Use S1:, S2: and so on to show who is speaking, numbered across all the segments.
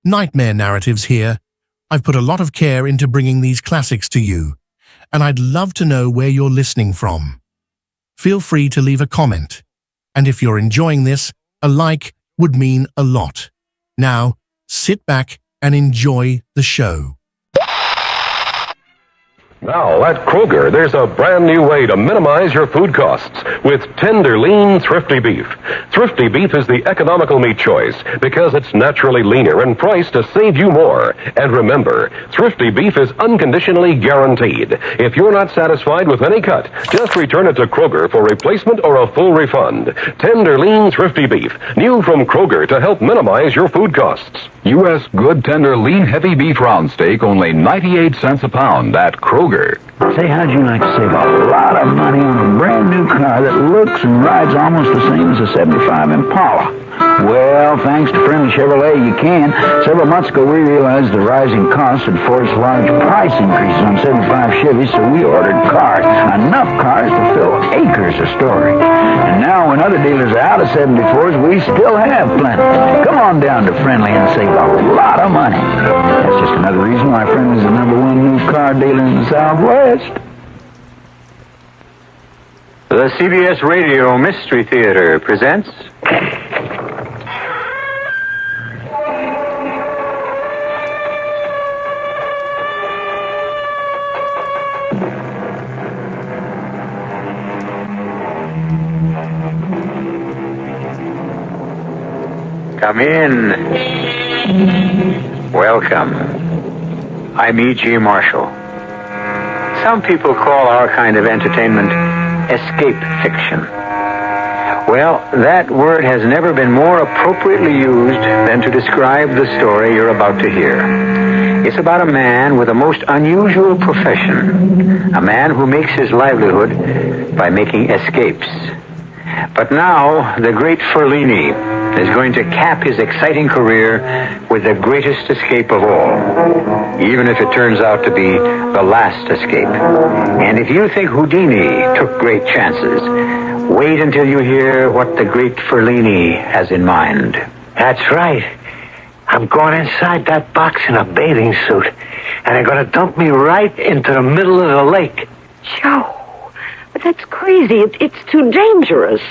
S1: Nightmare narratives here. I've put a lot of care into bringing these classics to you, and I'd love to know where you're listening from. Feel free to leave a comment, and if you're enjoying this, a like would mean a lot. Now, sit back and enjoy the show.
S2: Now, at Kroger, there's a brand new way to minimize your food costs with tender, lean, thrifty beef. Thrifty beef is the economical meat choice because it's naturally leaner and priced to save you more. And remember, thrifty beef is unconditionally guaranteed. If you're not satisfied with any cut, just return it to Kroger for replacement or a full refund. Tender, lean, thrifty beef, new from Kroger to help minimize your food costs.
S3: U.S. good, tender, lean, heavy beef round steak, only 98 cents a pound at Kroger.
S4: Say, how'd you like to save a lot of money on a brand new car that looks and rides almost the same as a 75 Impala? Well, thanks to Friendly Chevrolet, you can. Several months ago, we realized the rising costs had forced large price increases on 75 Chevys, so we ordered cars. Enough cars to fill acres of storage. And now, when other dealers are out of 74s, we still have plenty. Come on down to Friendly and save a lot of money. That's just another reason why Friendly's the #1 new car dealer in the Southwest.
S5: The CBS Radio Mystery Theater presents... Come in. Welcome. I'm E.G. Marshall. Some people call our kind of entertainment escape fiction. Well, that word has never been more appropriately used than to describe the story you're about to hear. It's about a man with a most unusual profession, a man who makes his livelihood by making escapes. But now, the Great Ferlini is going to cap his exciting career with the greatest escape of all, even if it turns out to be the last escape. And if you think Houdini took great chances, wait until you hear what the Great Ferlini has in mind.
S6: That's right. I'm going inside that box in a bathing suit, and they're going to dump me right into the middle of the lake.
S7: Joe, but that's crazy. It's too dangerous.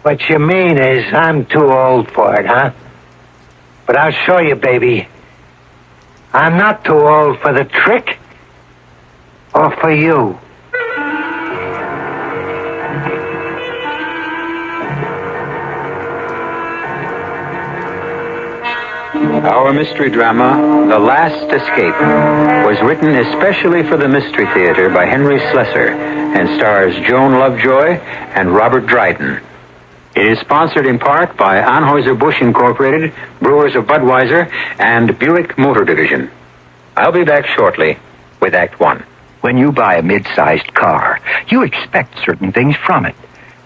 S6: What you mean is I'm too old for it, huh? But I'll show you, baby. I'm not too old for the trick. Or for you.
S5: Our mystery drama, The Last Escape, was written especially for the Mystery Theater by Henry Slessor and stars Joan Lovejoy and Robert Dryden. It is sponsored in part by Anheuser-Busch Incorporated, Brewers of Budweiser, and Buick Motor Division. I'll be back shortly with Act One.
S4: When you buy a mid-sized car, you expect certain things from it.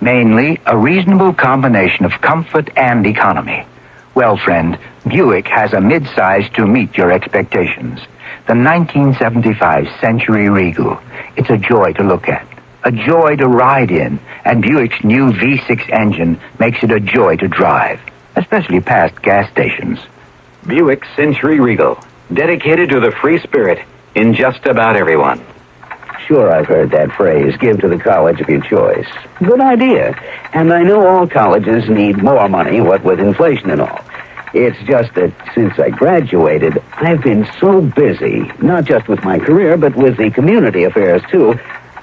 S4: Mainly, a reasonable combination of comfort and economy. Well, friend, Buick has a mid-size to meet your expectations. The 1975 Century Regal. It's a joy to look at, a joy to ride in, and Buick's new V6 engine makes it a joy to drive, especially past gas stations.
S5: Buick Century Regal, dedicated to the free spirit in just about everyone.
S8: Sure, I've heard that phrase, give to the college of your choice. Good idea. And I know all colleges need more money, what with inflation and all. It's just that since I graduated, I've been so busy, not just with my career, but with the community affairs, too,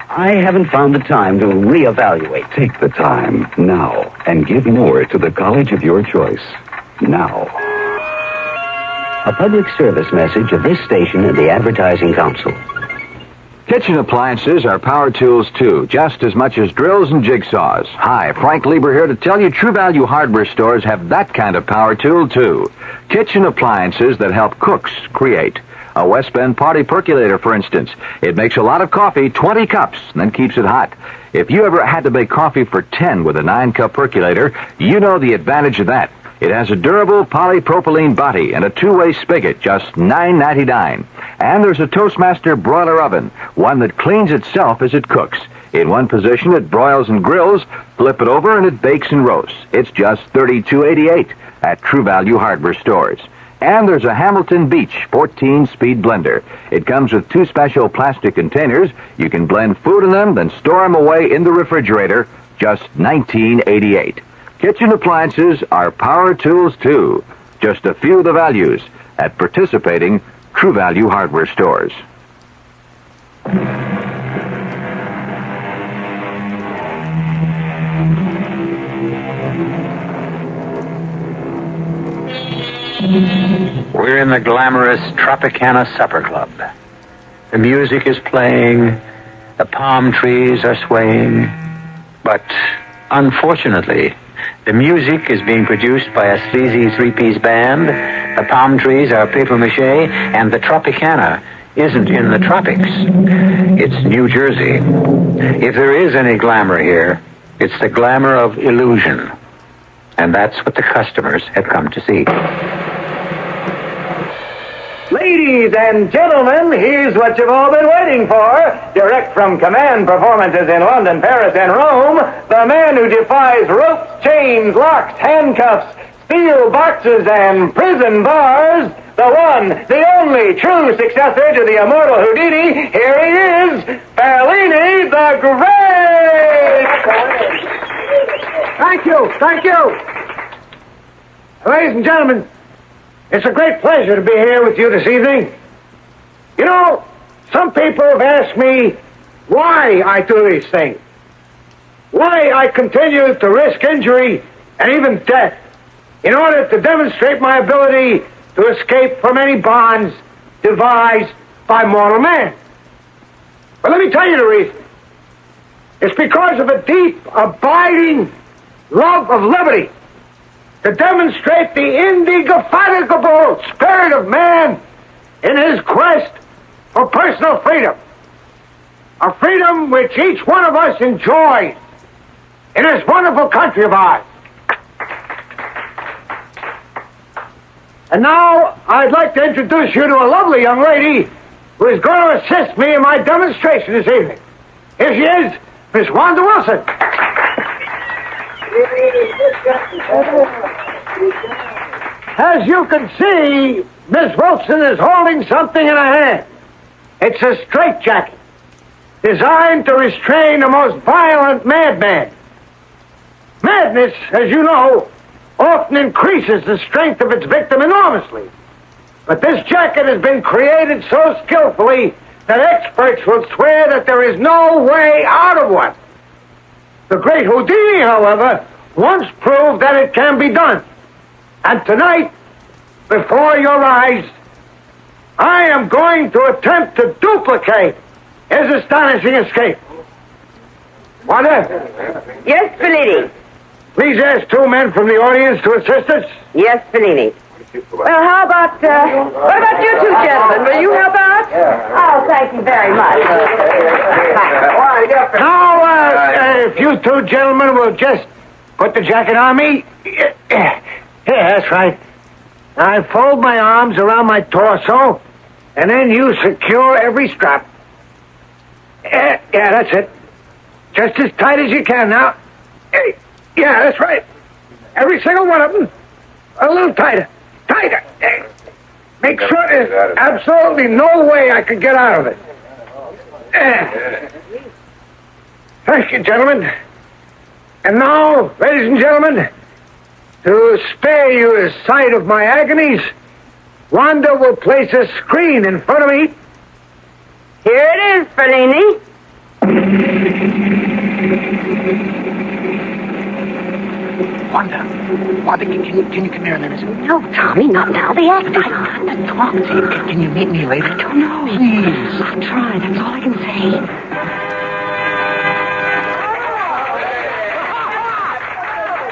S8: I haven't found the time to reevaluate.
S3: Take the time now and give more to the college of your choice. Now.
S8: A public service message of this station and the Advertising Council.
S9: Kitchen appliances are power tools, too, just as much as drills and jigsaws. Hi, Frank Lieber here to tell you True Value hardware stores have that kind of power tool, too. Kitchen appliances that help cooks create. A West Bend party percolator, for instance. It makes a lot of coffee, 20 cups, and then keeps it hot. If you ever had to make coffee for 10 with a 9-cup percolator, you know the advantage of that. It has a durable polypropylene body and a two-way spigot, just $9.99. And there's a Toastmaster broiler oven, one that cleans itself as it cooks. In one position, it broils and grills. Flip it over, and it bakes and roasts. It's just $32.88 at True Value hardware stores. And there's a Hamilton Beach 14-speed blender. It comes with 2 special plastic containers. You can blend food in them, then store them away in the refrigerator. Just $19.88. Kitchen appliances are power tools, too. Just a few of the values at participating True Value hardware stores.
S5: We're in the glamorous Tropicana Supper Club. The music is playing, the palm trees are swaying, but unfortunately, the music is being produced by a sleazy 3-piece band, the palm trees are papier-mâché, and the Tropicana isn't in the tropics. It's New Jersey. If there is any glamour here, it's the glamour of illusion. And that's what the customers have come to see.
S6: Ladies and gentlemen, here's what you've all been waiting for. Direct from command performances in London, Paris, and Rome, the man who defies ropes, chains, locks, handcuffs, steel boxes, and prison bars, the one, the only true successor to the immortal Houdini, here he is, Ferlini the Great! Thank you. Ladies and gentlemen, it's a great pleasure to be here with you this evening. You know, some people have asked me why I do these things. Why I continue to risk injury and even death in order to demonstrate my ability to escape from any bonds devised by mortal man. But let me tell you the reason. It's because of a deep, abiding love of liberty, to demonstrate the indefatigable spirit of man in his quest for personal freedom. A freedom which each one of us enjoys in this wonderful country of ours. And now I'd like to introduce you to a lovely young lady who is going to assist me in my demonstration this evening. Here she is, Miss Wanda Wilson. As you can see, Miss Wilson is holding something in her hand. It's a straitjacket designed to restrain the most violent madman. Madness, as you know, often increases the strength of its victim enormously. But this jacket has been created so skillfully that experts will swear that there is no way out of one. The great Houdini, however, once proved that it can be done. And tonight, before your eyes, I am going to attempt to duplicate his astonishing escape. Wanda?
S7: Yes, Ferlini.
S6: Please ask 2 men from the audience to assist us.
S7: Yes, Ferlini. Well, how about, what about you 2 gentlemen? Will you help out? Oh, thank you very much.
S6: Now, if you 2 gentlemen will just put the jacket on me. Yeah, that's right. I fold my arms around my torso, and then you secure every strap. Yeah, that's it. Just as tight as you can now. Yeah, that's right. Every single one of them. A little tighter. Tighter. Make sure there's absolutely no way I could get out of it. Thank you, gentlemen. And now, ladies and gentlemen, to spare you the sight of my agonies, Wanda will place a screen in front of me.
S7: Here it is, Ferlini.
S10: Wanda, can you come here a minute?
S7: No, Tommy, not now. The actor's on.
S10: I'm not talking to you. Can you meet me later?
S7: I don't know.
S10: Please.
S7: I'll try. That's all I can say.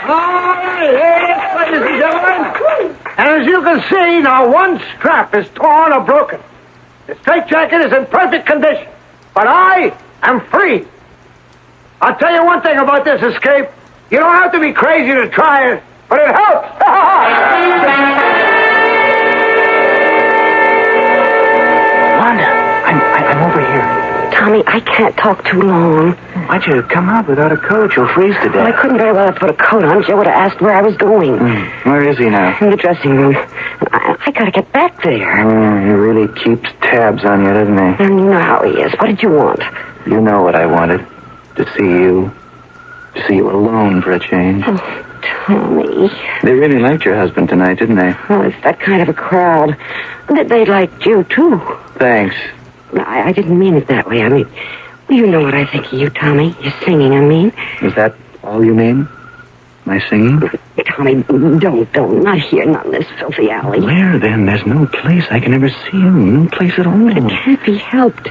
S6: All right, here it is, ladies and gentlemen. And as you can see, now one strap is torn or broken. The straitjacket is in perfect condition, but I am free. I'll tell you one thing about this escape. You don't have to be crazy to try it, but it helps.
S10: Wanda, I'm over here.
S7: Tommy, Tommy, I can't talk too long.
S5: Why'd you come out without a coat? You'll freeze to death.
S7: Well, I couldn't very well have put a coat on. Joe would have asked where I was going.
S5: Where is he now?
S7: In the dressing room. I got to get back there.
S5: He really keeps tabs on you, doesn't he?
S7: And you know how he is. What did you want?
S5: You know what I wanted. To see you. To see you alone for a change.
S7: Oh, Tommy.
S5: They really liked your husband tonight, didn't they?
S7: Well, it's that kind of a crowd. They liked you, too.
S5: Thanks.
S7: I didn't mean it that way. I mean, you know what I think of you, Tommy. Your singing, I mean.
S5: Is that all you mean? My singing?
S7: Tommy, don't. Not here, not in this filthy alley.
S5: Where, then? There's no place I can ever see him. No place at all.
S7: It can't be helped.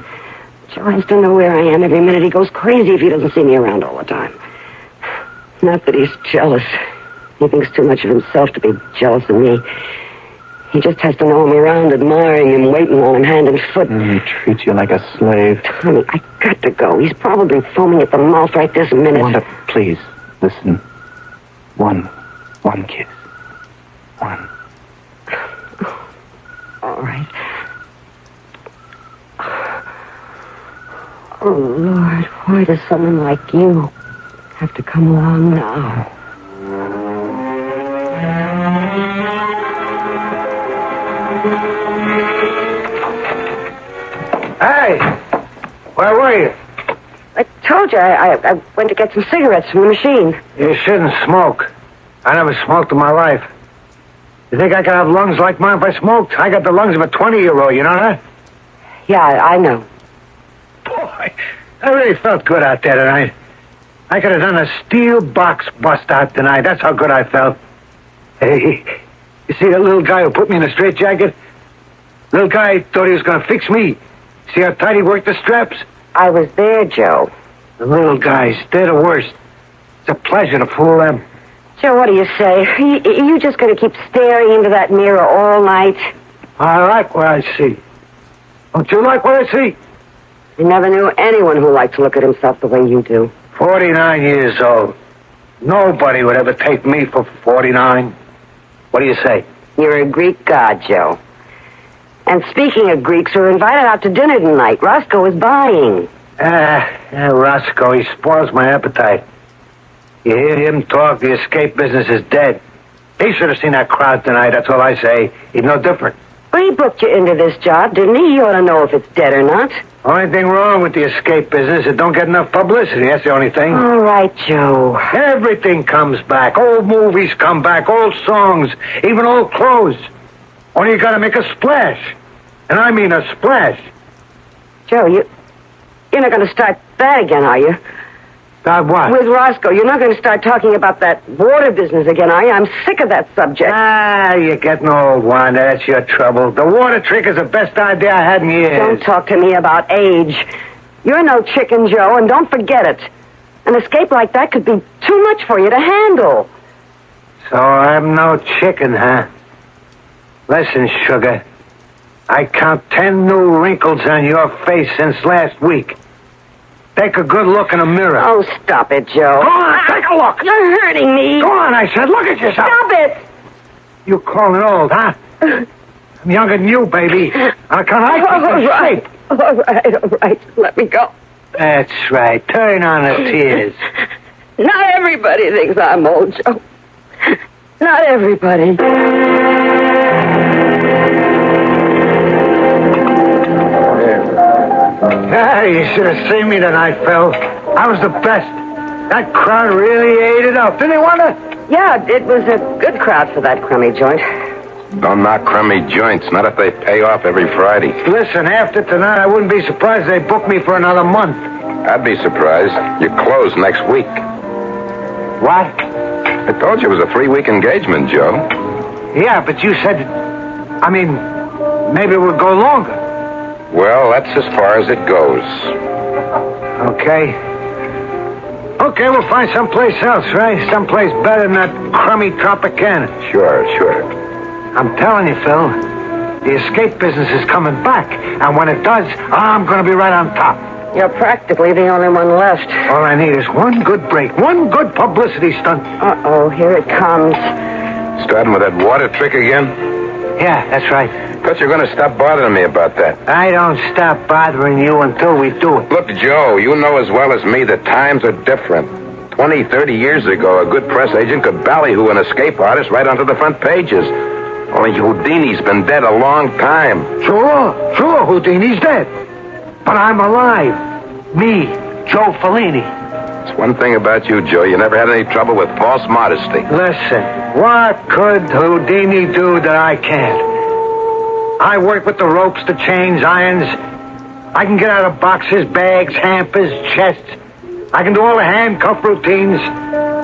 S7: Joe has to know where I am every minute. He goes crazy if he doesn't see me around all the time. Not that he's jealous. He thinks too much of himself to be jealous of me. He just has to know I'm around, admiring him, waiting on him, hand and foot.
S5: He treats you like a slave.
S7: Tommy, I got to go. He's probably foaming at the mouth right this minute.
S5: Wanda, please, listen. One kiss. One.
S7: All right. Oh, Lord, why does someone like you have to come along now?
S6: Hey, where were you?
S7: I told you, I went to get some cigarettes from the machine.
S6: You shouldn't smoke. I never smoked in my life. You think I could have lungs like mine if I smoked? I got the lungs of a 20-year-old, you know that?
S7: Yeah, I know.
S6: Boy, I really felt good out there tonight. I could have done a steel box bust out tonight. That's how good I felt. Hey, you see that little guy who put me in a straitjacket? Little guy thought he was going to fix me. See how tight he worked the straps?
S7: I was there, Joe.
S6: The little guys, they're the worst. It's a pleasure to fool them.
S7: Joe, what do you say? You just going to keep staring into that mirror all night?
S6: I like what I see. Don't you like what I see?
S7: I never knew anyone who liked to look at himself the way you do.
S6: 49 years old. Nobody would ever take me for 49. What do you say?
S7: You're a Greek god, Joe. And speaking of Greeks, we're invited out to dinner tonight. Roscoe is buying.
S6: Roscoe, he spoils my appetite. You hear him talk, the escape business is dead. He should have seen that crowd tonight, that's all I say. He's no different.
S7: Well, he booked you into this job, didn't he? You ought to know if it's dead or not.
S6: Only thing wrong with the escape business, it don't get enough publicity. That's the only thing.
S7: All right, Joe.
S6: Everything comes back. Old movies come back, old songs, even old clothes. Only you gotta make a splash. And I mean a splash.
S7: Joe, you're not going to start that again, are you?
S6: Start what?
S7: With Roscoe. You're not going to start talking about that water business again, are you? I'm sick of that subject.
S6: You're getting old, Wanda. That's your trouble. The water trick is the best idea I had in years.
S7: Don't talk to me about age. You're no chicken, Joe, and don't forget it. An escape like that could be too much for you to handle.
S6: So I'm no chicken, huh? Listen, sugar. I count 10 new wrinkles on your face since last week. Take a good look in the mirror.
S7: Oh, stop it, Joe.
S6: Go on, take a look.
S7: You're hurting me.
S6: Go on, I said, look at yourself.
S7: Stop it.
S6: You calling old, huh? I'm younger than you, baby. On account I keep
S7: All right. Let me go.
S6: That's right. Turn on the tears.
S7: Not everybody thinks I'm old, Joe. Not everybody.
S6: You should have seen me tonight, Phil. I was the best. That crowd really ate it up. Didn't they, Wanda?
S7: Yeah, it was a good crowd for that crummy joint.
S11: Don't knock crummy joints, not if they pay off every Friday.
S6: Listen, after tonight, I wouldn't be surprised if they booked me for another month.
S11: I'd be surprised. You close next week.
S6: What?
S11: I told you it was a 3-week engagement, Joe.
S6: Yeah, but you said... maybe it would go longer.
S11: Well, that's as far as it goes.
S6: Okay, we'll find someplace else, right? Someplace better than that crummy Tropicana.
S11: Sure.
S6: I'm telling you, Phil, the escape business is coming back. And when it does, I'm going to be right on top.
S7: You're practically the only one left.
S6: All I need is one good break, one good publicity stunt.
S7: Uh-oh, here it comes.
S11: Starting with that water trick again?
S6: Yeah, that's right.
S11: Thought you were going to stop bothering me about that.
S6: I don't stop bothering you until we do it.
S11: Look, Joe, you know as well as me that times are different. 20, 30 years ago, a good press agent could ballyhoo an escape artist right onto the front pages. Only Houdini's been dead a long time.
S6: Sure, Houdini's dead. But I'm alive. Me, Joe Ferlini.
S11: It's one thing about you, Joe. You never had any trouble with false modesty.
S6: Listen, what could Houdini do that I can't? I work with the ropes, the chains, irons. I can get out of boxes, bags, hampers, chests. I can do all the handcuff routines.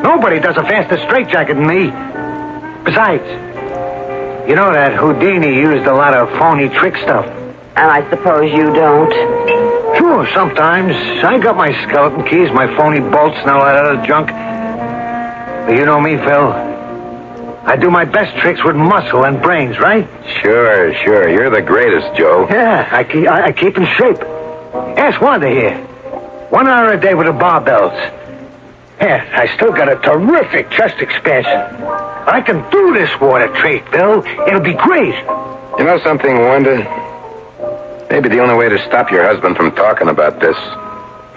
S6: Nobody does a faster straitjacket than me. Besides, you know that Houdini used a lot of phony trick stuff.
S7: And I suppose you don't?
S6: Sure, sometimes. I got my skeleton keys, my phony bolts, and all that other junk. But you know me, Phil. I do my best tricks with muscle and brains, right?
S11: Sure. You're the greatest, Joe.
S6: Yeah, I keep in shape. Ask Wanda here. 1 hour a day with the barbells. Yeah, I still got a terrific chest expansion. I can do this water trick, Bill. It'll be great.
S11: You know something, Wanda? Maybe the only way to stop your husband from talking about this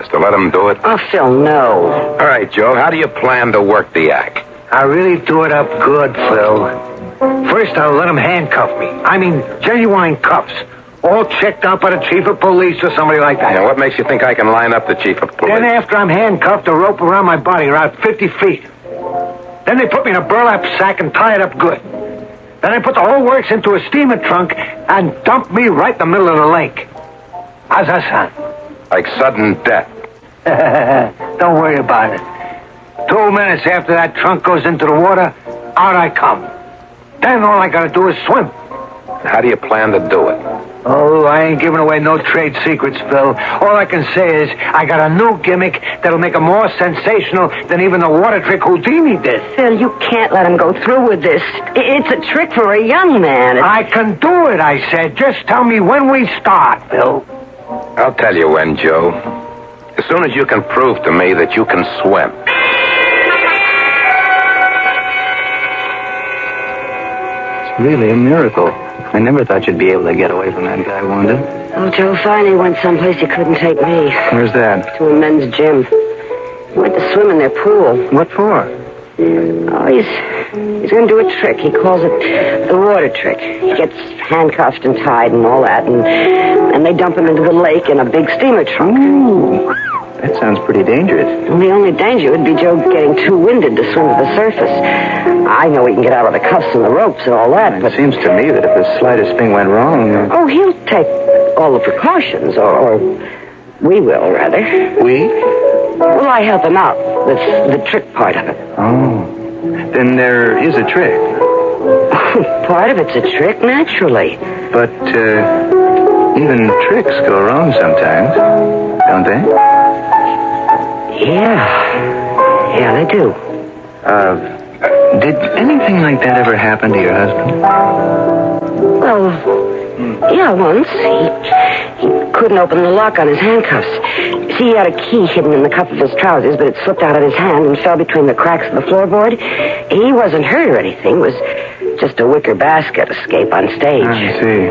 S11: is to let him do it.
S7: Oh, Phil, no.
S11: All right, Joe, how do you plan to work the act?
S6: I really do it up good, Phil. First, I'll let him handcuff me. I mean, genuine cuffs. All checked out by the chief of police or somebody like that.
S11: Now, what makes you think I can line up the chief of police?
S6: Then after I'm handcuffed, a rope around my body around 50 feet. Then they put me in a burlap sack and tie it up good. Then they put the whole works into a steamer trunk and dump me right in the middle of the lake. How's that sound?
S11: Like sudden death.
S6: Don't worry about it. 2 minutes after that trunk goes into the water, out I come. Then all I gotta do is swim.
S11: How do you plan to do it?
S6: Oh, I ain't giving away no trade secrets, Phil. All I can say is I got a new gimmick that'll make it more sensational than even the water trick Houdini did.
S7: Phil, you can't let him go through with this. It's a trick for a young man.
S6: I can do it, I said. Just tell me when we start, Phil.
S11: I'll tell you when, Joe. As soon as you can prove to me that you can swim.
S5: It's really a miracle. I never thought you'd be able to get away from that guy, Wanda.
S7: Oh, Joe finally went someplace he couldn't take me.
S5: Where's that?
S7: To a men's gym. He went to swim in their pool.
S5: What for?
S7: Oh, he's going to do a trick. He calls it the water trick. He gets handcuffed and tied and all that, and they dump him into the lake in a big steamer trunk.
S5: Ooh, that sounds pretty dangerous.
S7: And the only danger would be Joe getting too winded to swim to the surface. I know he can get out of the cuffs and the ropes and all that, but...
S5: It seems to me that if the slightest thing went wrong...
S7: Oh, he'll take all the precautions, or we will, rather.
S5: We?
S7: Well, I help him out with the trick part of it.
S5: Oh. Then there is a trick.
S7: Part of it's a trick, naturally.
S5: But, even tricks go wrong sometimes, don't they?
S7: Yeah, they do.
S5: Did anything like that ever happen to your husband?
S7: Well, yeah, once. He couldn't open the lock on his handcuffs. See, he had a key hidden in the cuff of his trousers, but it slipped out of his hand and fell between the cracks of the floorboard. He wasn't hurt or anything. It was just a wicker basket escape on stage.
S5: I see.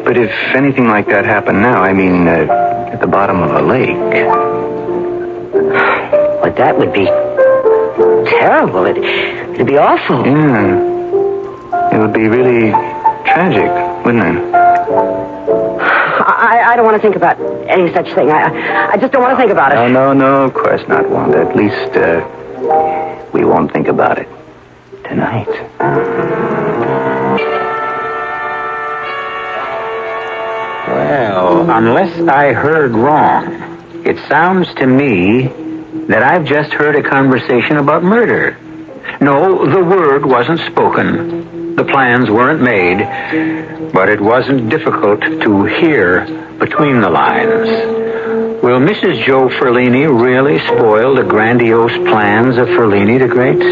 S5: But if anything like that happened now, I mean, at the bottom of a lake...
S7: But that would be terrible. It'd be awful.
S5: Yeah. It would be really tragic, wouldn't it?
S7: I don't want to think about any such thing. I just don't want to think about it.
S5: No, of course not, Wanda. At least, we won't think about it tonight.
S12: Well, unless I heard wrong, it sounds to me that I've just heard a conversation about murder. No, the word wasn't spoken. The plans weren't made, but it wasn't difficult to hear between the lines. Will Mrs. Joe Ferlini really spoil the grandiose plans of Ferlini the Great?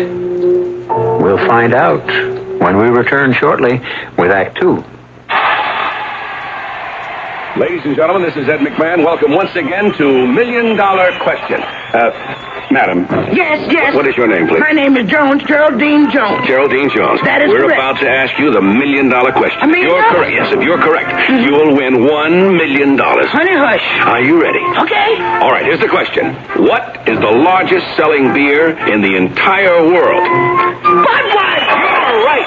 S12: We'll find out when we return shortly with Act 2.
S13: Ladies and gentlemen, this is Ed McMahon. Welcome once again to $1 Million Question.
S11: Madam.
S13: Yes.
S11: What is your name, please?
S13: My name is Jones, Geraldine Jones.
S11: Geraldine Jones.
S13: That is
S11: We're
S13: correct.
S11: about to ask you the $1 million question.
S13: $1 million?
S11: If you're correct, yes, if you're correct, you will win $1 million.
S13: Honey, hush.
S11: Are you ready?
S13: Okay.
S11: All right, here's the question. What is the largest selling beer in the entire world?
S13: Budweiser.
S11: You're right.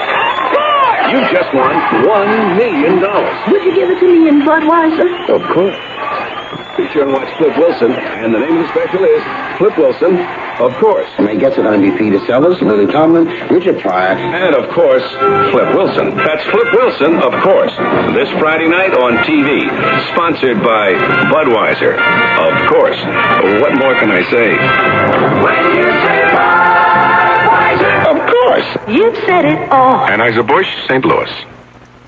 S11: You just won $1 million.
S13: Would you give it to me in Budweiser?
S11: Of course. Be sure and watch Flip Wilson. And the name of the special is Flip Wilson, of course.
S8: My guests are going to be Peter Sellers, Lily Tomlin, Richard Pryor.
S11: And, of course, Flip Wilson. That's Flip Wilson, of course. This Friday night on TV. Sponsored by Budweiser. Of course. What more can I say?
S13: When you say Budweiser.
S11: Of course.
S13: You've said it all.
S11: Anheuser-Busch, St. Louis.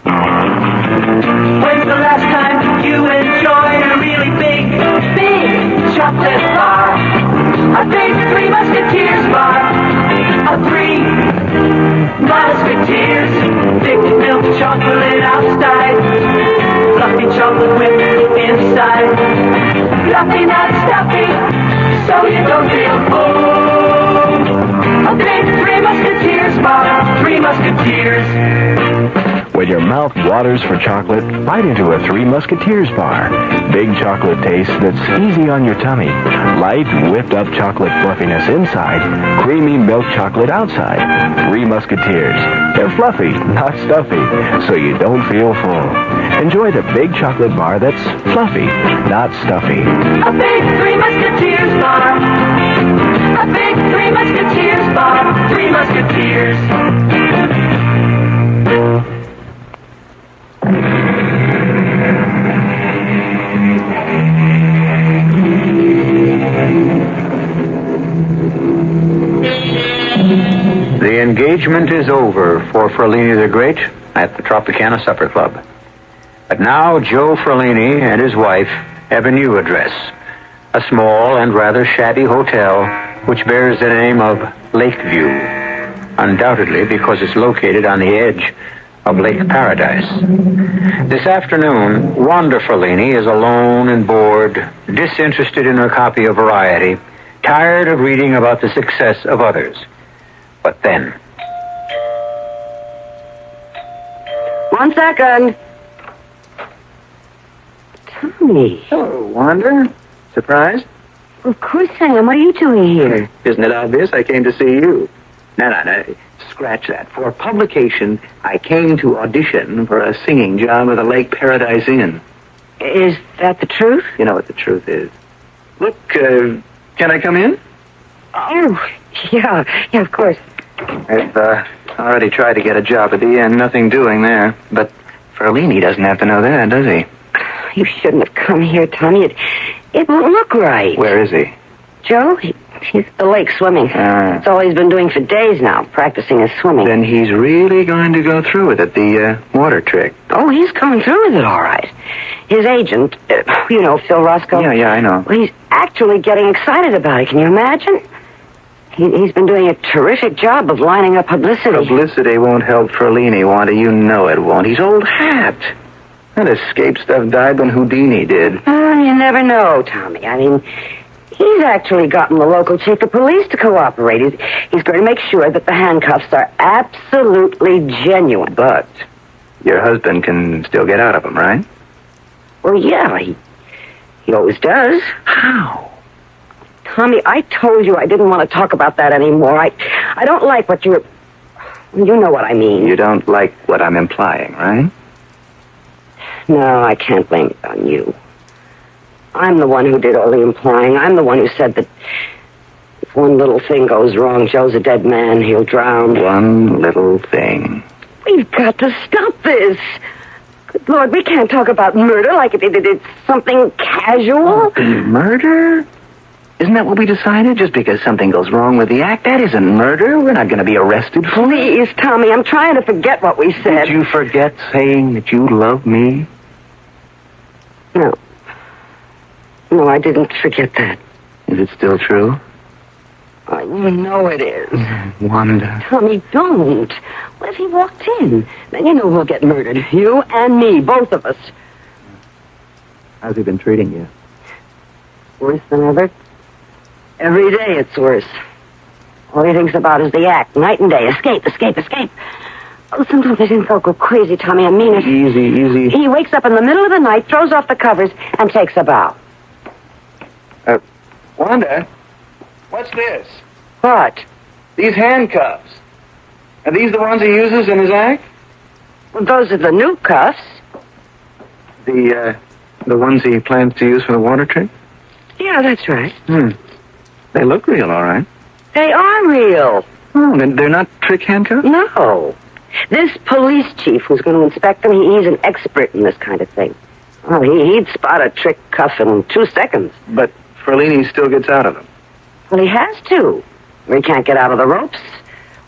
S13: When's the last time you enjoyed a really big chocolate bar? A big Three Musketeers bar. A Three Musketeers. Thick milk chocolate outside. Fluffy chocolate whipped inside. Fluffy, not stuffy, so you don't feel full. A big Three Musketeers bar. Three Musketeers.
S14: When your mouth waters for chocolate, bite into a Three Musketeers bar. Big chocolate taste that's easy on your tummy. Light, whipped-up chocolate fluffiness inside. Creamy milk chocolate outside. Three Musketeers. They're fluffy, not stuffy, so you don't feel full. Enjoy the big chocolate bar that's fluffy, not stuffy.
S13: A big Three Musketeers bar. A big Three Musketeers bar. Three Musketeers.
S12: The engagement is over for Ferlini the Great at the Tropicana Supper Club. But now Joe Ferlini and his wife have a new address, a small and rather shabby hotel which bears the name of Lakeview, undoubtedly because it's located on the edge of Lake Paradise. This afternoon, Wanda Ferlini is alone and bored, disinterested in her copy of Variety, tired of reading about the success of others. But then...
S7: One second. Tommy.
S5: Hello, Wanda. Surprised?
S7: Of course I am. What are you doing here?
S5: Isn't it obvious? I came to see you. No. Scratch that. For publication, I came to audition for a singing job at the Lake Paradise Inn.
S7: Is that the truth?
S5: You know what the truth is. Look, can I come in?
S7: Oh, yeah, of course.
S5: I've already tried to get a job at the inn. Nothing doing there. But Ferlini doesn't have to know that, does he?
S7: You shouldn't have come here, Tommy. It won't look right.
S5: Where is he?
S7: Joe? He's at the lake swimming. That's all he's been doing for days now, practicing his swimming.
S5: Then he's really going to go through with it, the water trick.
S7: Oh, he's going through with it, all right. His agent, Phil Roscoe.
S5: Yeah, I know.
S7: Well, he's actually getting excited about it. Can you imagine? He's been doing a terrific job of lining up publicity.
S5: Publicity won't help Ferlini, Wanda. You know it won't. He's old hat. That escape stuff died when Houdini did.
S7: You never know, Tommy. I mean, he's actually gotten the local chief of police to cooperate. He's going to make sure that the handcuffs are absolutely genuine.
S5: But your husband can still get out of them, right?
S7: Well, yeah, he always does.
S5: How?
S7: Tommy, I told you I didn't want to talk about that anymore. I don't like what you're... You know what I mean.
S5: You don't like what I'm implying, right?
S7: No, I can't blame it on you. I'm the one who did all the implying. I'm the one who said that if one little thing goes wrong, Joe's a dead man. He'll drown.
S5: One little thing.
S7: We've got to stop this. Good Lord, we can't talk about murder like it's something casual.
S5: Murder? Isn't that what we decided? Just because something goes wrong with the act, that isn't murder. We're not going to be arrested for it.
S7: Please, Tommy, I'm trying to forget what we said.
S5: Did you forget saying that you love me?
S7: No. No, I didn't forget that.
S5: Is it still true?
S7: I know it is.
S5: Wanda.
S7: Tommy, don't. What if he walked in? Then you know we'll get murdered. You and me, both of us.
S5: How's he been treating you?
S7: Worse than ever. Every day it's worse. All he thinks about is the act, night and day. Escape, escape, escape. Oh, sometimes I think I'll go crazy, Tommy. I mean it.
S5: Easy.
S7: He wakes up in the middle of the night, throws off the covers, and takes a bow.
S5: Wanda, what's this?
S7: What?
S5: These handcuffs. Are these the ones he uses in his act?
S7: Well, those are the new cuffs.
S5: The ones he plans to use for the water trick?
S7: Yeah, that's right.
S5: They look real, all right.
S7: They are real.
S5: Oh, they're not trick handcuffs?
S7: No. This police chief who's going to inspect them, he's an expert in this kind of thing. Oh, he'd spot a trick cuff in 2 seconds.
S5: But Ferlini still gets out of them.
S7: Well, he has to. He can't get out of the ropes,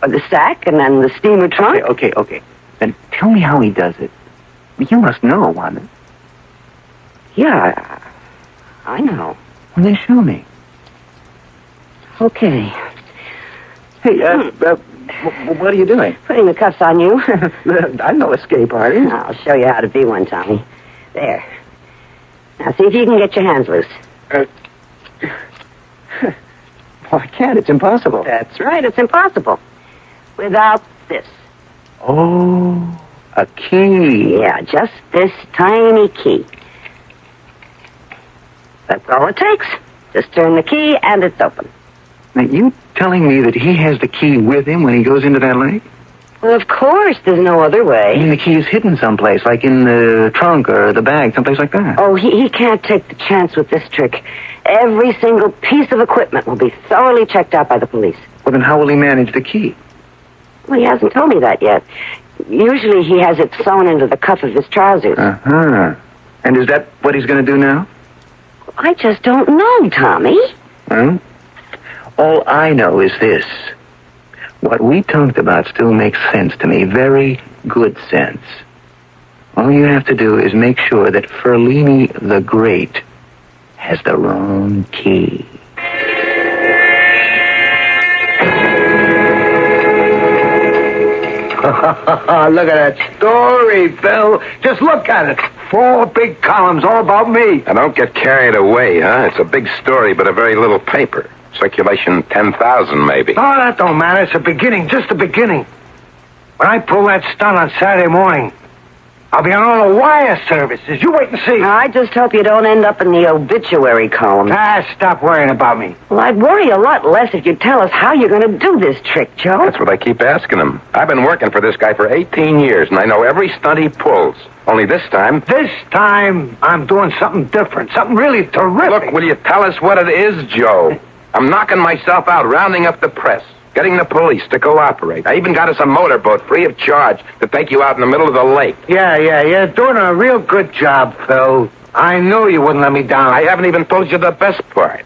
S7: or the sack, and then the steamer trunk.
S5: Okay. Then tell me how he does it. You must know, Wanda.
S7: Yeah, I know.
S5: Well, then show me.
S7: Okay.
S5: Hey, what are you doing?
S7: Putting the cuffs on you.
S5: I'm no escape artist.
S7: I'll show you how to be one, Tommy. There. Now, see if you can get your hands loose.
S5: Well, I can't. It's impossible.
S7: That's right. It's impossible. Without this.
S5: Oh, a key.
S7: Yeah, just this tiny key. That's all it takes. Just turn the key and it's open.
S5: Now, you telling me that he has the key with him when he goes into that lake?
S7: Well, of course. There's no other way.
S5: I mean, the key is hidden someplace, like in the trunk or the bag, someplace like that.
S7: Oh, he can't take the chance with this trick. Every single piece of equipment will be thoroughly checked out by the police.
S5: Well, then how will he manage the key?
S7: Well, he hasn't told me that yet. Usually he has it sewn into the cuff of his trousers.
S5: Uh-huh. And is that what he's going to do now?
S7: I just don't know, Tommy.
S5: Well, all I know is this. What we talked about still makes sense to me. Very good sense. All you have to do is make sure that Ferlini the Great has the wrong key.
S6: Look at that story, Phil. Just look at it. 4 big columns all about me.
S11: Now, don't get carried away, huh? It's a big story, but a very little paper. Circulation 10,000, maybe.
S6: Oh, that don't matter. It's the beginning, just the beginning. When I pull that stunt on Saturday morning, I'll be on all the wire services. You wait and see.
S7: I just hope you don't end up in the obituary column.
S6: Stop worrying about me.
S7: Well, I'd worry a lot less if you'd tell us how you're going to do this trick, Joe.
S11: That's what I keep asking him. I've been working for this guy for 18 years, and I know every stunt he pulls. Only this time...
S6: This time, I'm doing something different. Something really terrific.
S11: Look, will you tell us what it is, Joe? I'm knocking myself out, rounding up the press, getting the police to cooperate. I even got us a motorboat free of charge to take you out in the middle of the lake.
S6: Yeah, you're doing a real good job, Phil. I knew you wouldn't let me down.
S11: I haven't even told you the best part.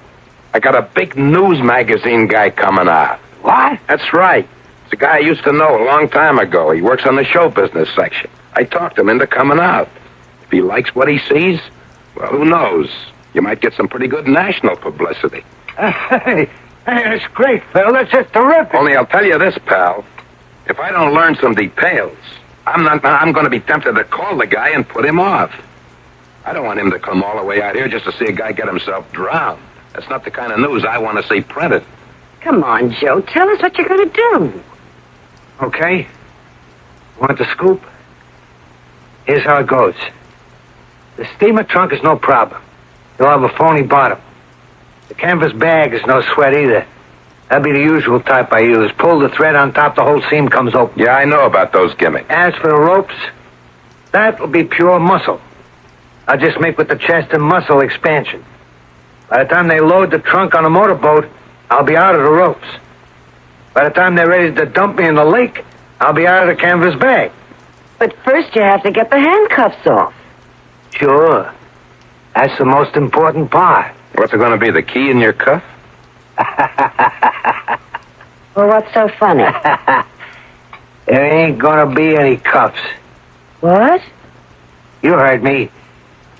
S11: I got a big news magazine guy coming out.
S6: What?
S11: That's right. It's a guy I used to know a long time ago. He works on the show business section. I talked him into coming out. If he likes what he sees, well, who knows? You might get some pretty good national publicity.
S6: Hey, that's great, Phil. That's just terrific.
S11: Only I'll tell you this, pal. If I don't learn some details, I'm going to be tempted to call the guy and put him off. I don't want him to come all the way out here just to see a guy get himself drowned. That's not the kind of news I want to see printed.
S7: Come on, Joe. Tell us what you're going to do.
S6: Okay. Want the scoop? Here's how it goes. The steamer trunk is no problem. You'll have a phony bottom. The canvas bag is no sweat either. That'd be the usual type I use. Pull the thread on top, the whole seam comes open.
S11: Yeah, I know about those gimmicks.
S6: As for the ropes, that'll be pure muscle. I'll just make with the chest and muscle expansion. By the time they load the trunk on a motorboat, I'll be out of the ropes. By the time they're ready to dump me in the lake, I'll be out of the canvas bag.
S7: But first you have to get the handcuffs off.
S6: Sure. That's the most important part.
S11: What's it going to be, the key in your cuff?
S7: Well, what's so funny?
S6: There ain't gonna be any cuffs.
S7: What?
S6: You heard me.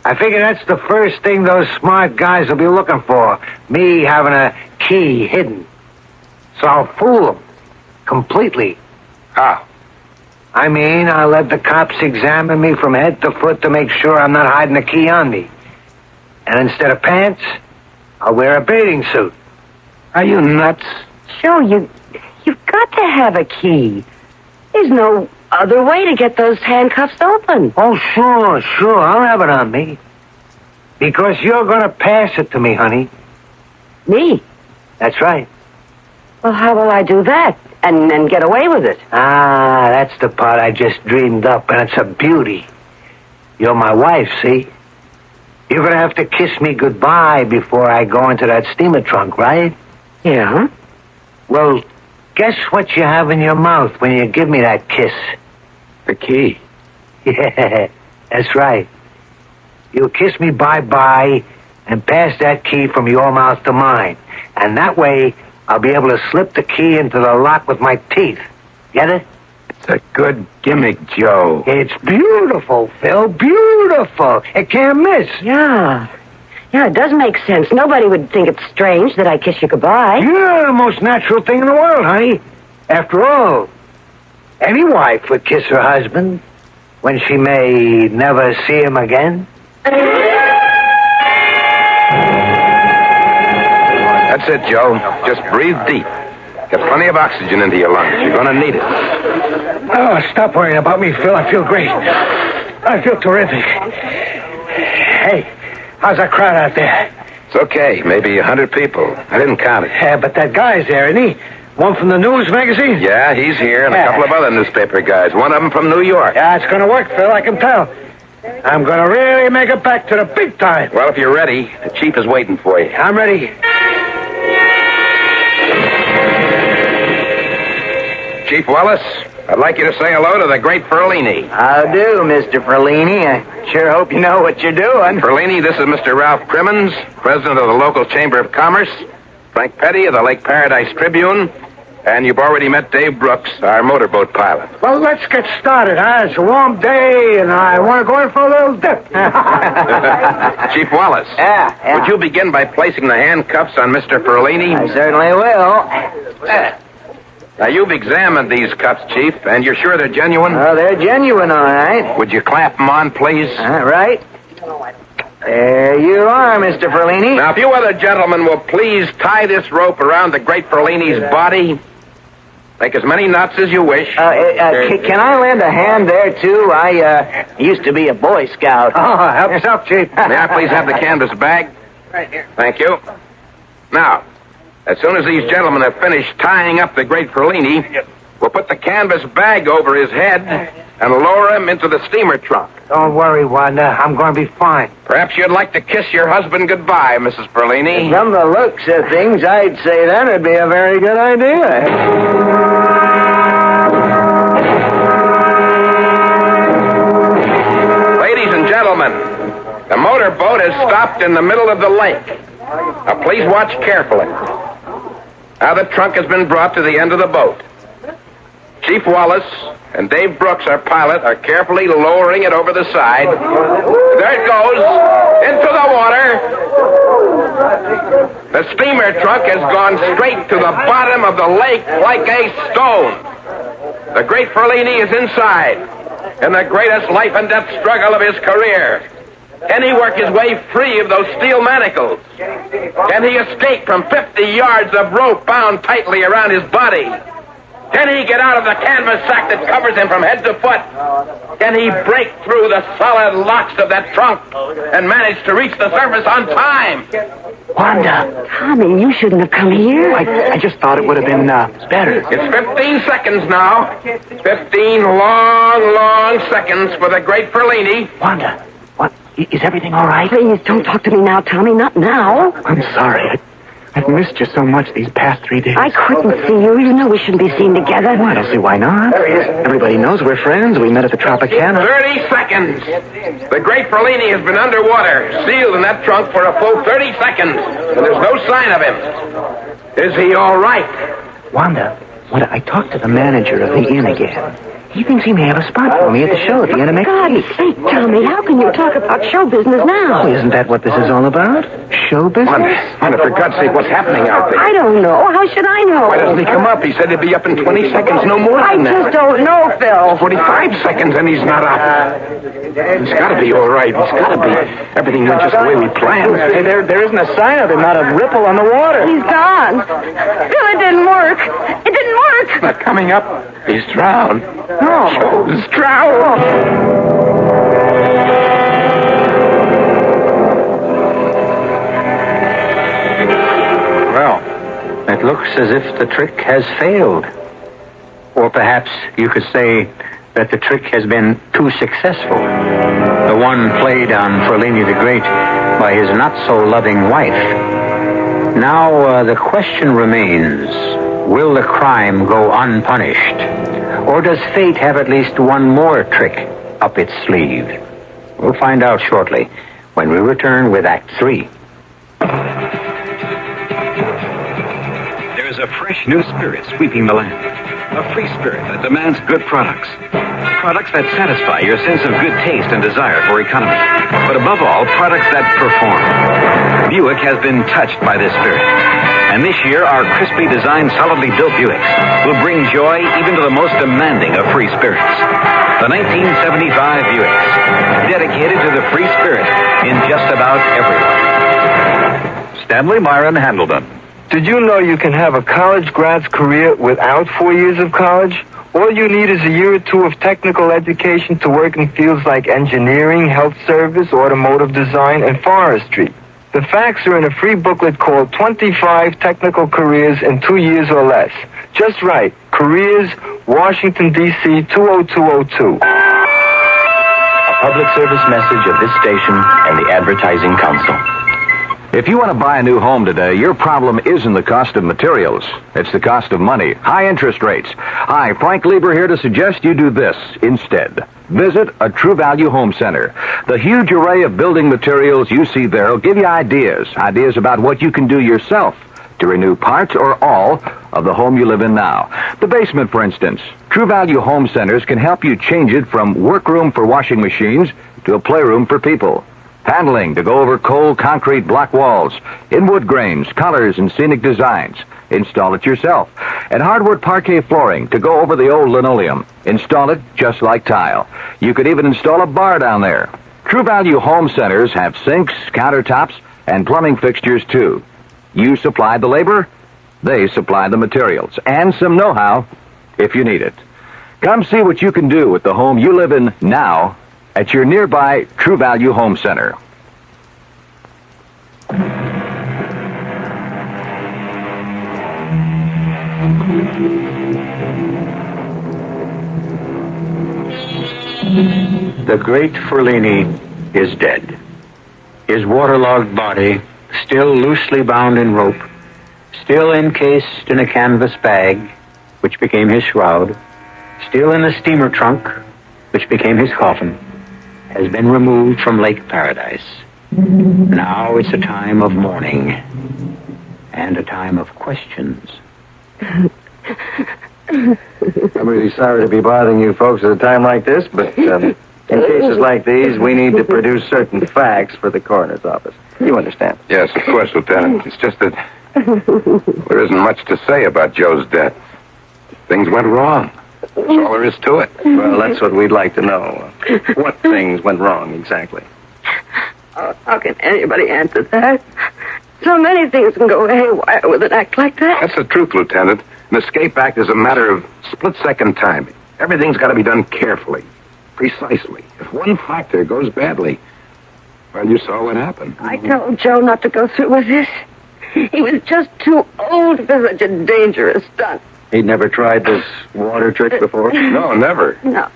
S6: I figure that's the first thing those smart guys will be looking for. Me having a key hidden. So I'll fool them. Completely.
S11: How?
S6: I mean, I'll let the cops examine me from head to foot to make sure I'm not hiding a key on me. And instead of pants, I'll wear a bathing suit. Are you nuts?
S7: Joe, you've got to have a key. There's no other way to get those handcuffs open.
S6: Oh, sure. I'll have it on me. Because you're going to pass it to me, honey.
S7: Me?
S6: That's right.
S7: Well, how will I do that and then get away with it?
S6: Ah, that's the part I just dreamed up, and it's a beauty. You're my wife, see? You're going to have to kiss me goodbye before I go into that steamer trunk, right?
S7: Yeah?
S6: Well, guess what you have in your mouth when you give me that kiss?
S12: The key.
S6: Yeah, that's right. You kiss me bye-bye and pass that key from your mouth to mine. And that way, I'll be able to slip the key into the lock with my teeth. Get it?
S12: It's a good gimmick, Joe.
S6: It's beautiful, Phil. Beautiful. It can't miss.
S7: Yeah, it does make sense. Nobody would think it's strange that I kiss you goodbye.
S6: Yeah, the most natural thing in the world, honey. After all, any wife would kiss her husband when she may never see him again.
S11: That's it, Joe. Just breathe deep. Get plenty of oxygen into your lungs. You're going to need it.
S6: Oh, stop worrying about me, Phil. I feel great. I feel terrific. Hey, how's that crowd out there?
S11: It's okay. Maybe 100 people. I didn't count it.
S6: Yeah, but that guy's there, isn't he? One from the news magazine?
S11: Yeah, he's here, and a couple of other newspaper guys. One of them from New York.
S6: Yeah, it's going to work, Phil. I can tell. I'm going to really make it back to the big time.
S11: Well, if you're ready, the chief is waiting for you.
S6: I'm ready.
S11: Chief Wallace, I'd like you to say hello to the Great Ferlini.
S15: How do, Mr. Ferlini? I sure hope you know what you're doing.
S11: Ferlini, this is Mr. Ralph Crimmins, president of the local Chamber of Commerce, Frank Petty of the Lake Paradise Tribune, and you've already met Dave Brooks, our motorboat pilot.
S6: Well, let's get started, huh? It's a warm day, and I want to go in for a little dip.
S11: Chief Wallace.
S15: Yeah.
S11: Would you begin by placing the handcuffs on Mr. Ferlini?
S15: I certainly will.
S11: Now, you've examined these cuffs, Chief, and you're sure they're genuine?
S15: Oh, they're genuine, all right.
S11: Would you clamp them on, please?
S15: All right. There you are, Mr. Ferlini.
S11: Now, if you other gentlemen will please tie this rope around the Great Ferlini's body. Make as many knots as you wish.
S15: Can I lend a hand there, too? I used to be a Boy Scout.
S6: Oh, help yourself, Chief.
S11: May I please have the canvas bag?
S6: Right here.
S11: Thank you. Now, as soon as these gentlemen have finished tying up the Great Ferlini, we'll put the canvas bag over his head and lower him into the steamer trunk.
S6: Don't worry, Wanda. I'm going to be fine.
S11: Perhaps you'd like to kiss your husband goodbye, Mrs. Ferlini.
S15: From the looks of things, I'd say that would be a very good idea.
S11: Ladies and gentlemen, the motorboat has stopped in the middle of the lake. Now, please watch carefully. Now the trunk has been brought to the end of the boat. Chief Wallace and Dave Brooks, our pilot, are carefully lowering it over the side. There it goes, into the water. The steamer trunk has gone straight to the bottom of the lake like a stone. The Great Ferlini is inside, in the greatest life and death struggle of his career. Can he work his way free of those steel manacles? Can he escape from 50 yards of rope bound tightly around his body? Can he get out of the canvas sack that covers him from head to foot? Can he break through the solid locks of that trunk and manage to reach the surface on time?
S6: Wanda.
S7: Tommy, you shouldn't have come here.
S12: I just thought it would have been better.
S11: It's 15 seconds now. 15 long seconds for the Great Ferlini.
S12: Wanda, what? Is everything all right?
S7: Please, don't talk to me now, Tommy. Not now.
S12: I'm sorry. I've missed you so much these past 3 days.
S7: I couldn't see you. You know we shouldn't be seen together.
S12: Well, I don't see why not. Everybody knows we're friends. We met at the Tropicana.
S11: 30 seconds. The Great Ferlini has been underwater, sealed in that trunk for a full 30 seconds, and there's no sign of him. Is he all right?
S12: Wanda, I talked to the manager of the inn again.
S15: He thinks he may have a spot for me at the show at the end of next week.
S7: God's sake, Tommy, how can you talk about show business now?
S15: Oh, isn't that what this is all about? Show business?
S11: Wanda, for God's sake, what's happening out there?
S7: I don't know. How should I know?
S11: Why doesn't he come up? He said he'd be up in 20 seconds, no more
S7: I
S11: than that.
S7: just don't know, Phil.
S11: 45 seconds and he's not up. It's got to be all right. It's got to be. Everything went just the way we planned.
S15: Hey, there isn't a sign of him, not a ripple on the water.
S7: He's gone. Phil, it didn't work. It didn't work.
S11: Not coming up. He's drowned.
S7: No.
S11: He's drowned.
S12: Well, it looks as if the trick has failed. Or perhaps you could say that the trick has been too successful. The one played on Ferlini the Great by his not-so-loving wife. Now, the question remains, will the crime go unpunished? Or does fate have at least one more trick up its sleeve? We'll find out shortly when we return with Act 3.
S16: There's a fresh new spirit sweeping the land. A free spirit that demands good products. Products that satisfy your sense of good taste and desire for economy. But above all, products that perform. Buick has been touched by this spirit. And this year, our crisply designed, solidly built Buicks will bring joy even to the most demanding of free spirits. The 1975 Buicks, dedicated to the free spirit in just about everyone.
S17: Stanley Myron Handleton. Did you know you can have a college grad's career without 4 years of college? All you need is a year or two of technical education to work in fields like engineering, health service, automotive design, and forestry. The facts are in a free booklet called 25 Technical Careers in 2 Years or Less. Just write, Careers, Washington, D.C. 20202.
S18: A public service message of this station and the Advertising Council.
S9: If you want to buy a new home today, your problem isn't the cost of materials. It's the cost of money. High interest rates. Hi, Frank Lieber here to suggest you do this instead. Visit a True Value Home Center. The huge array of building materials you see there will give you ideas about what you can do yourself to renew parts or all of the home you live in now. The basement, for instance. True Value Home Centers can help you change it from workroom for washing machines to a playroom for people. Handling to go over cold concrete block walls, in wood grains, colors, and scenic designs. Install it yourself. And hardwood parquet flooring to go over the old linoleum. Install it just like tile. You could even install a bar down there. True Value Home Centers have sinks, countertops, and plumbing fixtures too. You supply the labor, they supply the materials, and some know-how if you need it. Come see what you can do with the home you live in now at your nearby True Value Home Center.
S12: The Great Ferlini is dead. His waterlogged body, still loosely bound in rope, still encased in a canvas bag, which became his shroud, still in the steamer trunk, which became his coffin, has been removed from Lake Paradise. Now it's a time of mourning and a time of questions.
S19: I'm really sorry to be bothering you folks at a time like this, but in cases like these, we need to produce certain facts for the coroner's office. You understand?
S11: Yes, of course, Lieutenant. It's just that there isn't much to say about Joe's death. Things went wrong. That's all there is to it.
S19: Well, that's what we'd like to know. What things went wrong exactly?
S7: Oh, how can anybody answer that? So many things can go haywire with an act like that.
S11: That's the truth, Lieutenant. An escape act is a matter of split-second timing. Everything's got to be done carefully, precisely. If one factor goes badly, well, you saw what happened.
S7: I told Joe not to go through with this. He was just too old for such a dangerous stunt.
S19: He'd never tried this water trick before?
S11: No, never.
S7: No.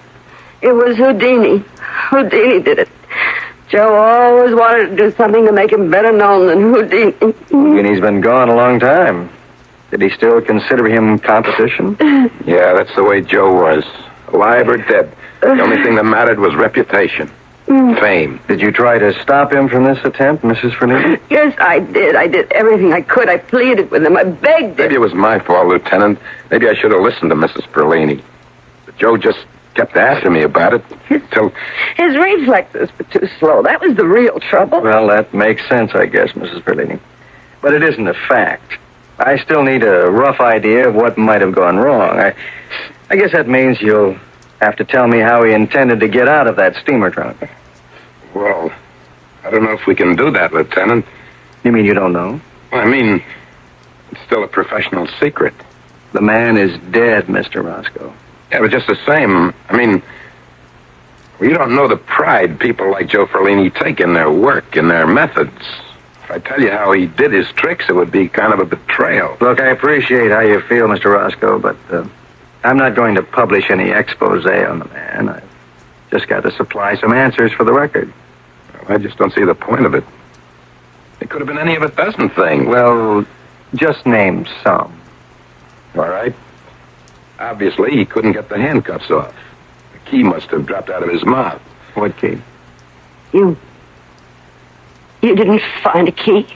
S7: It was Houdini. Houdini did it. Joe always wanted to do something to make him better known than Houdini.
S19: Houdini's been gone a long time. Did he still consider him competition?
S11: Yeah, that's the way Joe was. Alive or dead. The only thing that mattered was reputation. Fame.
S19: Did you try to stop him from this attempt, Mrs. Ferlini?
S7: Yes, I did. I did everything I could. I pleaded with him. I begged him.
S11: Maybe it was my fault, Lieutenant. Maybe I should have listened to Mrs. Ferlini. But Joe just kept asking me about it till...
S7: His reflexes were too slow. That was the real trouble.
S19: Well, that makes sense, I guess, Mrs. Ferlini. But it isn't a fact. I still need a rough idea of what might have gone wrong. I guess that means you'll have to tell me how he intended to get out of that steamer trunk.
S11: Well, I don't know if we can do that, Lieutenant.
S19: You mean you don't know?
S11: Well, I mean, it's still a professional secret.
S19: The man is dead, Mr. Roscoe.
S11: Yeah, but just the same, I mean, you don't know the pride people like Joe Ferlini take in their work, in their methods. If I tell you how he did his tricks, it would be kind of a betrayal.
S19: Look, I appreciate how you feel, Mr. Roscoe, but I'm not going to publish any expose on the man. I've just got to supply some answers for the record.
S11: Well, I just don't see the point of it. It could have been any of a dozen things.
S19: Well, just name some.
S11: All right. Obviously, he couldn't get the handcuffs off. The key must have dropped out of his mouth.
S19: What key?
S7: You didn't find a key?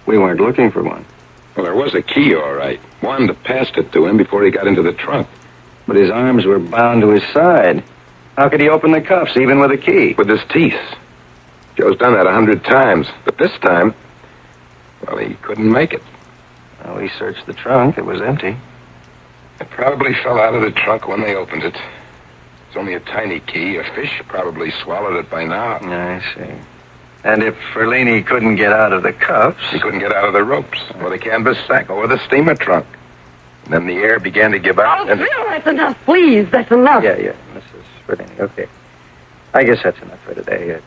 S19: We weren't looking for one.
S11: Well, there was a key, all right. Wanda passed it to him before he got into the trunk.
S19: But his arms were bound to his side. How could he open the cuffs, even with a key?
S11: With his teeth. Joe's done that 100 times. But this time, well, he couldn't make it.
S19: Well, we searched the trunk. It was empty.
S11: It probably fell out of the trunk when they opened it. It's only a tiny key. A fish probably swallowed it by now.
S19: I see. And if Ferlini couldn't get out of the cuffs...
S11: He couldn't get out of the ropes, or the canvas sack, or the steamer trunk. And then the air began to give out.
S7: Oh, Phil, that's enough. Please, that's enough.
S19: Yeah, Mrs. Ferlini, okay. I guess that's enough for today. It's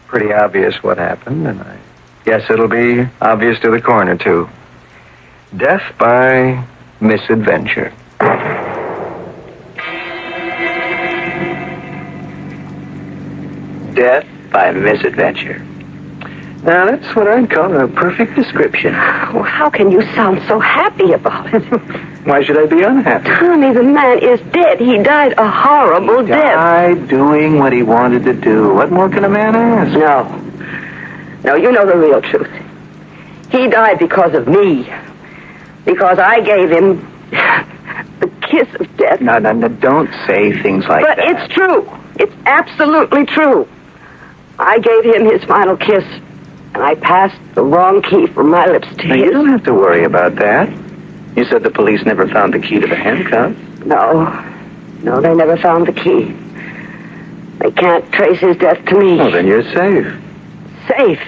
S19: pretty obvious what happened, and I guess it'll be obvious to the coroner, too. Death by misadventure. Death by misadventure. Now, that's what I'd call a perfect description.
S7: Well, how can you sound so happy about it?
S19: Why should I be unhappy?
S7: Tommy, the man is dead. He died a horrible death.
S19: Died doing what he wanted to do. What more can a man ask?
S7: No, you know the real truth. He died because of me. Because I gave him the kiss of death.
S19: No, don't say things like that.
S7: But it's true. It's absolutely true. I gave him his final kiss, and I passed the wrong key from my lips to
S19: now,
S7: his.
S19: You don't have to worry about that. You said the police never found the key to the handcuffs.
S7: No, they never found the key. They can't trace his death to me.
S19: Oh, then you're safe.
S7: Safe?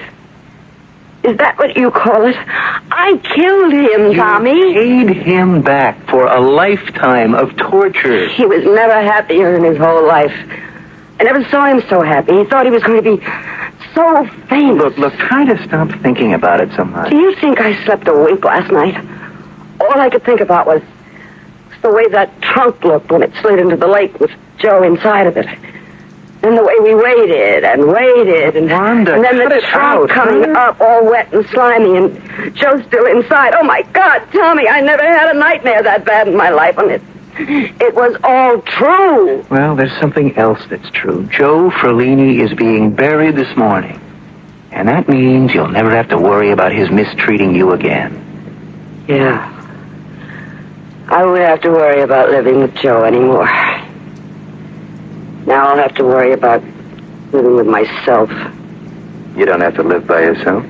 S7: Is that what you call it? I killed him, Tommy.
S19: You paid him back for a lifetime of torture.
S7: He was never happier in his whole life. I never saw him so happy. He thought he was going to be so famous.
S19: Look, try to stop thinking about it so much.
S7: Do you think I slept a wink last night? All I could think about was the way that trunk looked when it slid into the lake with Joe inside of it. And the way we waited, and
S19: Wanda,
S7: and then the trunk coming up all wet and slimy, and Joe still inside. Oh, my God, Tommy, I never had a nightmare that bad in my life, and it was all true.
S19: Well, there's something else that's true. Joe Ferlini is being buried this morning. And that means you'll never have to worry about his mistreating you again.
S7: Yeah. I won't have to worry about living with Joe anymore. Now I'll have to worry about living with myself.
S19: You don't have to live by yourself.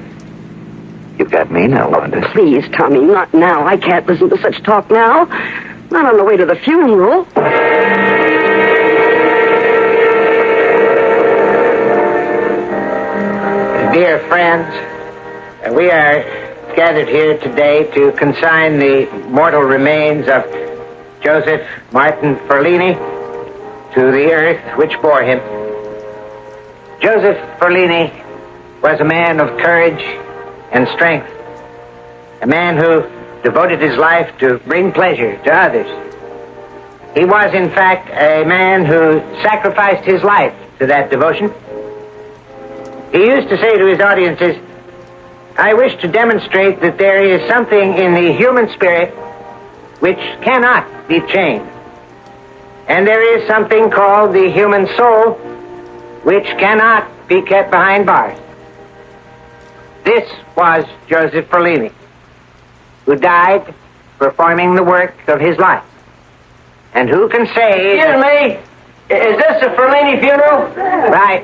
S19: You've got me now, Wanda.
S7: Please, Tommy, not now. I can't listen to such talk now. Not on the way to the funeral.
S5: Dear friends, we are gathered here today to consign the mortal remains of Joseph Martin Ferlini to the earth which bore him. Joseph Ferlini was a man of courage and strength, a man who devoted his life to bring pleasure to others. He was, in fact, a man who sacrificed his life to that devotion. He used to say to his audiences, I wish to demonstrate that there is something in the human spirit which cannot be chained. And there is something called the human soul which cannot be kept behind bars. This was Joseph Ferlini, who died performing the work of his life. And who can say...
S6: Excuse me.
S15: Is this the Ferlini funeral?
S12: Right.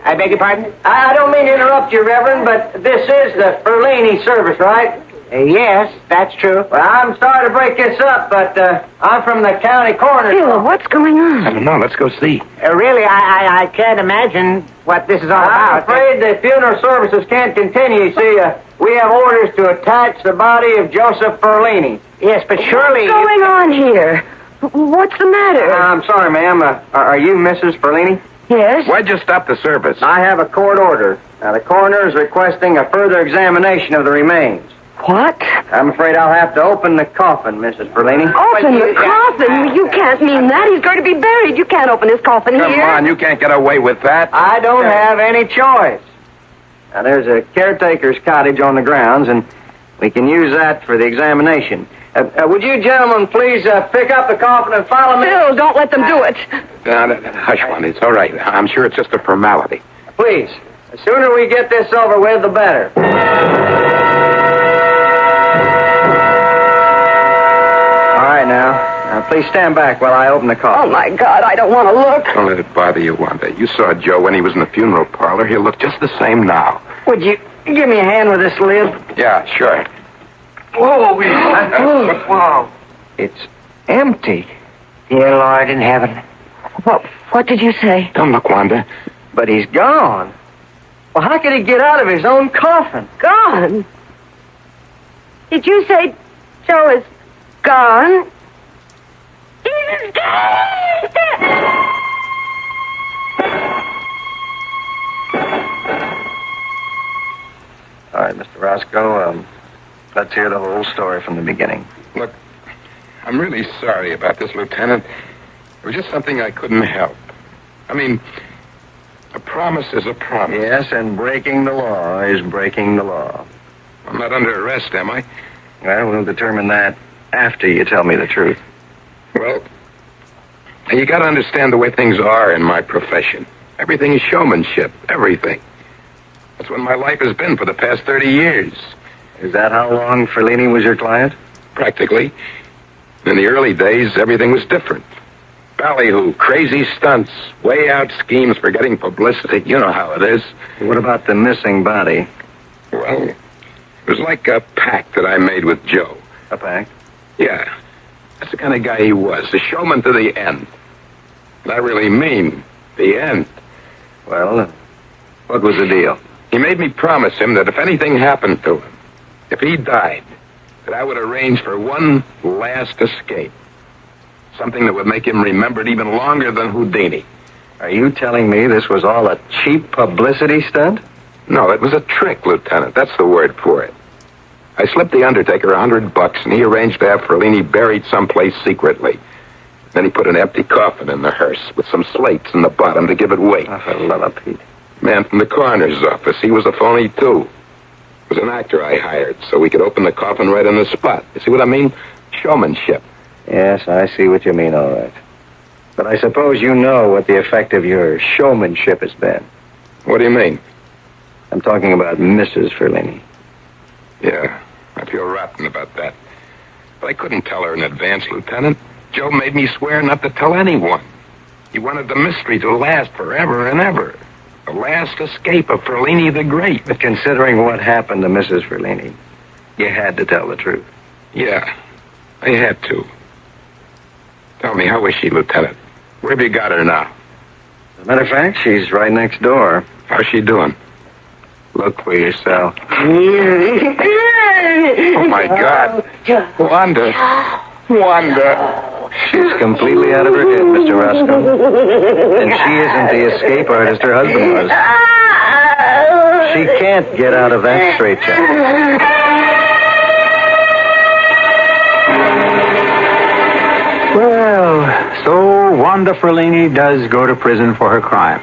S12: I beg your pardon?
S15: I don't mean to interrupt you, Reverend, but this is the Ferlini service, right?
S12: Yes, that's true.
S15: Well, I'm sorry to break this up, but I'm from the county coroner's
S7: Phil,
S15: office.
S7: what's going on?
S11: I don't know. Let's go see.
S12: Really, I can't imagine what this is all
S15: I'm
S12: about.
S15: afraid the funeral services can't continue. You see, we have orders to attach the body of Joseph Ferlini.
S12: Yes, but surely...
S7: What's going on here? What's the matter?
S15: I'm sorry, ma'am. Are you Mrs. Ferlini?
S7: Yes?
S11: Why'd you stop the service?
S15: I have a court order. Now, the coroner is requesting a further examination of the remains.
S7: What?
S15: I'm afraid I'll have to open the coffin, Mrs. Ferlini.
S7: Open the coffin? You can't mean that. He's going to be buried. You can't open his coffin
S11: Come
S7: here.
S11: on, you can't get away with that.
S15: I don't have any choice. Now, there's a caretaker's cottage on the grounds, and we can use that for the examination. Would you gentlemen please pick up the coffin and follow me?
S7: Phil, don't let them do it.
S11: Hush, Wanda. It's all right. I'm sure it's just a formality.
S15: Please. The sooner we get this over with, the better. All right, now, please stand back while I open the coffin.
S7: Oh, my God, I don't want to look.
S11: Don't let it bother you, Wanda. You saw Joe when he was in the funeral parlor. He'll look just the same now.
S15: Would you give me a hand with this lid?
S11: Yeah, sure.
S15: Whoa, whoa. It's empty.
S12: Dear Lord in heaven.
S7: What did you say?
S11: Don't look, Wanda.
S15: But he's gone. Well, how could he get out of his own coffin?
S7: Gone? Did you say Joe is gone? He's gone!
S19: All right, Mr. Roscoe, let's hear the whole story from the beginning.
S11: Look, I'm really sorry about this, Lieutenant. It was just something I couldn't help. I mean, a promise is a promise.
S19: Yes, and breaking the law is breaking the law.
S11: I'm not under arrest, am I?
S19: Well, we'll determine that after you tell me the truth.
S11: Well, you got to understand the way things are in my profession. Everything is showmanship. Everything. That's what my life has been for the past 30 years.
S19: Is that how long Ferlini was your client?
S11: Practically. In the early days, everything was different. Ballyhoo, crazy stunts, way out schemes for getting publicity. You know how it is.
S19: What about the missing body?
S11: Well, it was like a pact that I made with Joe.
S19: A pact?
S11: Yeah. That's the kind of guy he was. A showman to the end. And I really mean the end.
S19: Well, what was the deal?
S11: He made me promise him that if anything happened to him, if he died, that I would arrange for one last escape. Something that would make him remembered even longer than Houdini.
S19: Are you telling me this was all a cheap publicity stunt?
S11: No, it was a trick, Lieutenant. That's the word for it. I slipped the undertaker $100, and he arranged to have Ferlini buried someplace secretly. Then he put an empty coffin in the hearse with some slates in the bottom to give it weight.
S19: Oh, for love of Pete.
S11: Man from the coroner's office. He was a phony, too. It was an actor I hired so we could open the coffin right on the spot. You see what I mean? Showmanship.
S19: Yes, I see what you mean, all right. But I suppose you know what the effect of your showmanship has been.
S11: What do you mean?
S19: I'm talking about Mrs. Ferlini.
S11: Yeah, I feel rotten about that. But I couldn't tell her in advance, Lieutenant. Joe made me swear not to tell anyone. He wanted the mystery to last forever and ever. The last escape of Ferlini the Great.
S19: But considering what happened to Mrs. Ferlini, you had to tell the truth.
S11: Yeah, I had to. Tell me, how is she, Lieutenant? Where have you got her now?
S19: As a matter of fact, she's right next door.
S11: How's she doing?
S19: Look for yourself.
S11: Oh, my God. Wanda. Wanda.
S19: She's completely out of her head, Mr. Roscoe. And she isn't the escape artist her husband was. She can't get out of that straitjacket.
S12: Well, so Wanda Ferlini does go to prison for her crime.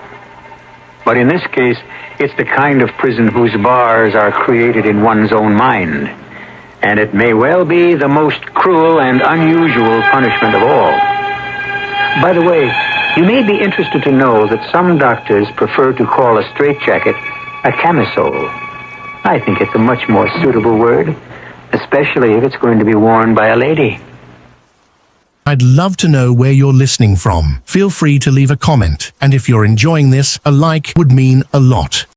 S12: But in this case, it's the kind of prison whose bars are created in one's own mind. And it may well be the most cruel and unusual punishment of all. By the way, you may be interested to know that some doctors prefer to call a straitjacket a camisole. I think it's a much more suitable word, especially if it's going to be worn by a lady.
S1: I'd love to know where you're listening from. Feel free to leave a comment, and if you're enjoying this, a like would mean a lot.